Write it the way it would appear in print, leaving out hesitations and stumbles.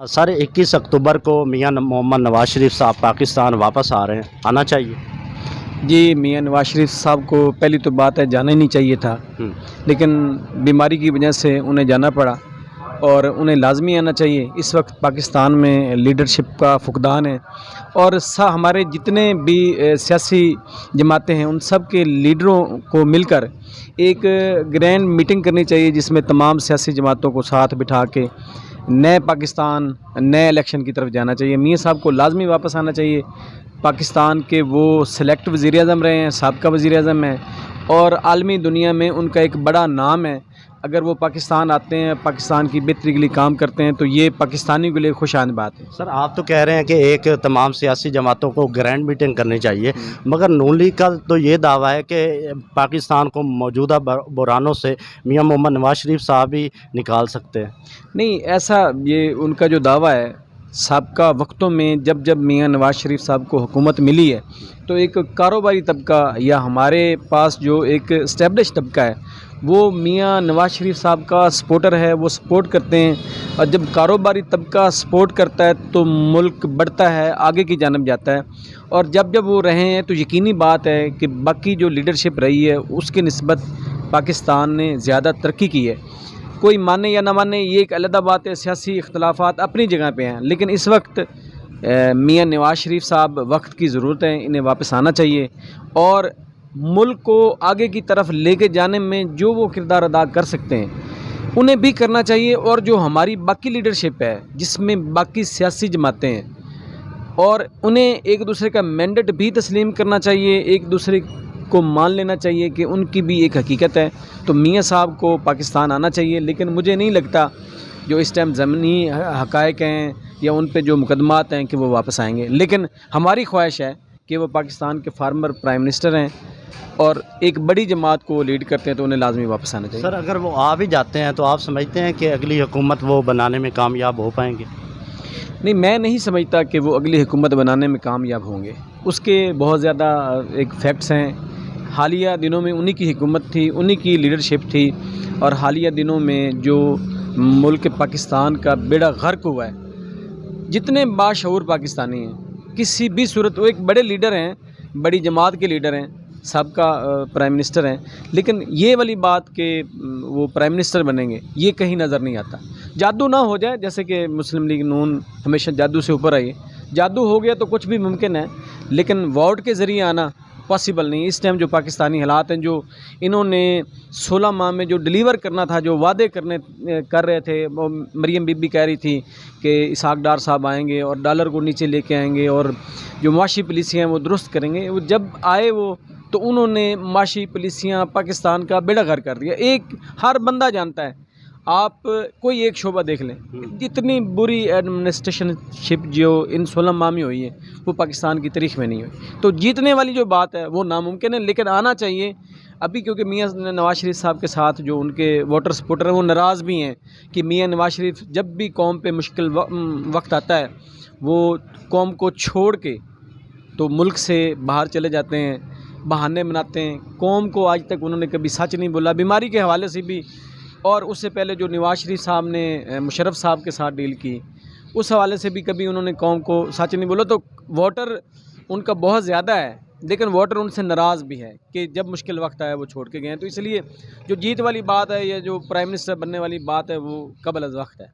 Sir 21 अक्टूबर को मियां मोहम्मद नवाज शरीफ साहब पाकिस्तान वापस आ रहे हैं, आना चाहिए। जी, मियां नवाज शरीफ साहब को पहली तो बात है जाना ही नहीं चाहिए था, लेकिन बीमारी की वजह से उन्हें जाना पड़ा और उन्हें लाजमी आना चाहिए। इस वक्त पाकिस्तान में लीडरशिप का फुकदान है और हमारे जितने भी सियासी जमातें हैं उन सब के लीडरों को मिलकर एक ग्रैंड मीटिंग करनी चाहिए, जिसमें तमाम सियासी जमातों को साथ बिठा के नए पाकिस्तान, नए इलेक्शन की तरफ जाना चाहिए। मियां साहब को लाजमी वापस आना चाहिए। पाकिस्तान के वो सेलेक्ट वज़ीर-ए-आज़म रहे हैं, साबिक़ा वज़ीर-ए-आज़म हैं और आलमी दुनिया में उनका एक बड़ा नाम है। अगर वो पाकिस्तान आते हैं, पाकिस्तान की बेहतरी के लिए काम करते हैं, तो ये पाकिस्तानियों के लिए खुशान बात है। सर आप तो कह रहे हैं कि एक तमाम सियासी जमातों को ग्रैंड मीटिंग करनी चाहिए, मगर नून लीग का तो ये दावा है कि पाकिस्तान को मौजूदा बुरानों से मियां मोहम्मद नवाज शरीफ साहब ही निकाल सकते हैं। नहीं, ऐसा ये उनका जो दावा है, साबिक़ा वक्तों में जब जब मियां नवाज शरीफ साहब को हुकूमत मिली है तो एक कारोबारी तबका या हमारे पास जो एक इस्टेब्लिश तबका है वो मियां नवाज शरीफ साहब का सपोर्टर है, वो सपोर्ट करते हैं। और जब कारोबारी तबका सपोर्ट करता है तो मुल्क बढ़ता है, आगे की जानब जाता है। और जब जब वो रहे हैं तो यकीनी बात है कि बाकी जो लीडरशिप रही है उसकी निस्बत पाकिस्तान ने ज़्यादा तरक्की की है। कोई माने या ना माने ये एक अलग बात है, सियासी इख्तलाफात अपनी जगह पे हैं, लेकिन इस वक्त मियां नवाज शरीफ साहब वक्त की ज़रूरत है, इन्हें वापस आना चाहिए और मुल्क को आगे की तरफ लेके जाने में जो वो किरदार अदा कर सकते हैं उन्हें भी करना चाहिए। और जो हमारी बाकी लीडरशिप है जिसमें बाकी सियासी जमातें हैं और उन्हें एक दूसरे का मैंडेट भी तस्लीम करना चाहिए, एक दूसरे को मान लेना चाहिए कि उनकी भी एक हकीकत है। तो मियां साहब को पाकिस्तान आना चाहिए, लेकिन मुझे नहीं लगता जो इस टाइम ज़मीनी हक़ाइक़ हैं या उन पे जो मुकदमात हैं कि वो वापस आएंगे। लेकिन हमारी ख्वाहिश है कि वो पाकिस्तान के फार्मर प्राइम मिनिस्टर हैं और एक बड़ी जमात को लीड करते हैं, तो उन्हें लाजमी वापस आना चाहिए। सर अगर वो आ भी जाते हैं तो आप समझते हैं कि अगली हुकूमत वो बनाने में कामयाब हो पाएंगे? नहीं, मैं नहीं समझता कि वो अगली हुकूमत बनाने में कामयाब होंगे। उसके बहुत ज़्यादा एक फैक्ट्स हैं। हालिया दिनों में उन्हीं की हुकूमत थी, उन्हीं की लीडरशिप थी और हालिया दिनों में जो मुल्क पाकिस्तान का बेड़ा गर्क हुआ है, जितने बाशऊर पाकिस्तानी हैं किसी भी सूरत, वो एक बड़े लीडर हैं, बड़ी जमात के लीडर हैं, साबिक़ा प्राइम मिनिस्टर हैं, लेकिन ये वाली बात कि वो प्राइम मिनिस्टर बनेंगे ये कहीं नज़र नहीं आता। जादू ना हो जाए, जैसे कि मुस्लिम लीग नून हमेशा जादू से ऊपर आई है। जादू हो गया तो कुछ भी मुमकिन है, लेकिन वोट के ज़रिए आना पॉसिबल नहीं। इस टाइम जो पाकिस्तानी हालात हैं, जो इन्होंने 16 माह में जो डिलीवर करना था, जो वादे कर रहे थे, वो मरियम बीबी कह रही थी कि इसहाक डार साहब आएंगे और डॉलर को नीचे लेके आएंगे और जो माशी पॉलिसियाँ हैं वो दुरुस्त करेंगे। वो जब आए वो तो उन्होंने माशी पॉलिसियाँ पाकिस्तान का बेड़ा गर्क कर दिया। एक हर बंदा जानता है, आप कोई एक शोबा देख लें, जितनी बुरी एडमिनिस्ट्रेशनशिप जो इन 16 माह में हुई है वो पाकिस्तान की तारीख में नहीं हुई। तो जीतने वाली जो बात है वो नामुमकिन है, लेकिन आना चाहिए अभी, क्योंकि मियां नवाज शरीफ साहब के साथ जो उनके वोटर सपोर्टर हैं वो नाराज़ भी हैं कि मियां नवाज शरीफ जब भी कौम पे मुश्किल वक्त आता है वो कौम को छोड़ के तो मुल्क से बाहर चले जाते हैं, बहाने बनाते हैं। कौम को आज तक उन्होंने कभी सच नहीं बोला, बीमारी के हवाले से भी, और उससे पहले जो नवाज शरीफ साहब ने मुशर्रफ साहब के साथ डील की उस हवाले से भी कभी उन्होंने कौम को सच नहीं बोला। तो वोटर उनका बहुत ज़्यादा है, लेकिन वोटर उनसे नाराज़ भी है कि जब मुश्किल वक्त आया वो छोड़ के गए हैं। तो इसलिए जो जीत वाली बात है या जो प्राइम मिनिस्टर बनने वाली बात है वो कबल अज़ वक्त है।